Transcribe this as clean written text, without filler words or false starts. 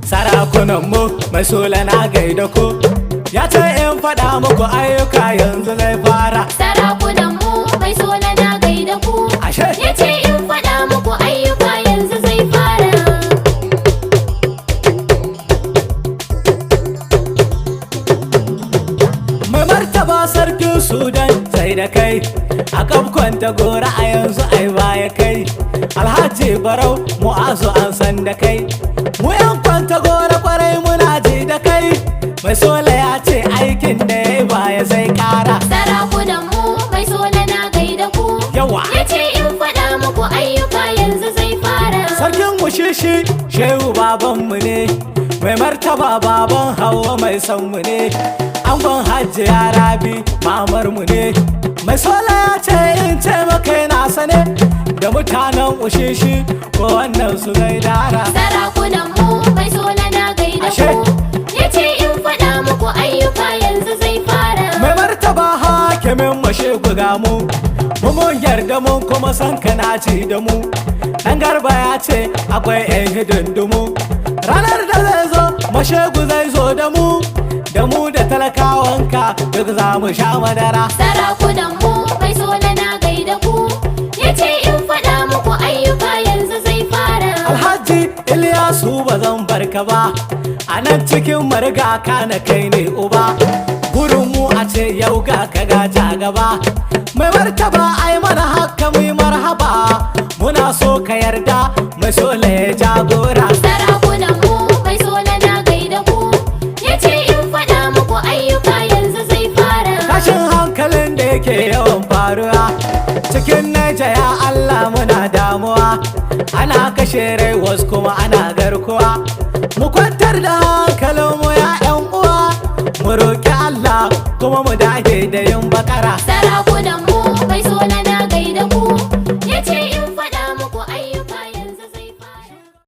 sarakunan mu mai sola na gaida ku. Ya ce in faɗa muku ayyuka yanzu zai fara. Sarakunan mu mai sola na gaida ku. Ashe Ya ce in faɗa muku ayyuka yanzu zai fara. mai martaba sarkin Sudan sai da kai, a kan kwanta gora a yanzu ai baya kai. Alhaji Barau Mu'azu an san da kai, mu yan kwanta gora kwarai muna ji da kai. Mai sola ya ce aikin da ya baya zai kara. Sarakunan mu mai sola na gaida ku. Yawa Ya ce in faɗa muku ayyuka yanzu zai fara. sarkin mu shishi shehu babanmu ne, mai martaba baban Hauwa mai son mu ne. Angon hajji ya Rabi mamar mu ne. Mai sola ya ce in ce maka yana sane da mutanen ushishi ko wannan su gaidara. Sarakunan mu mai sola na gaida Ashe. ku. Ya ce in faɗa muku ayyuka yanzu zai fara. Mai martaba hakimin mashe ga mu, mun yarda mun kuma san kana ci da mu. Dan Garba ya ce akwai 'yan hidindimu, ranar da zai zo mashegu zai zo da mu da talakawanka duk za mu sha madara. Sarakunan mu mai sola na gaida ku. Ya ce in faɗa muku ayyuka yanzu zai fara. Alhaji Ilyasu ba zan barka ba, a nan cikin marga kana kai ne uba. Burin mu a ce yau ga ka gaja gaba. Mai martaba ai mana haka mu yi marhaba, muna so ka yarda mai sola ya jagora. Sarakunan mu mai sola na gaida ku. Ya ce in faɗa muku ayyuka yanzu zai fara. Tashin hankalin da yake yawan faruwa cikin Naija ya Allah muna damuwa, ana kashe rai wasu kuma ana garkuwa. Mu kwantar da hankalin mu ya 'yan uwa, mu roƙi Allah kuma mu dage da yin bakara.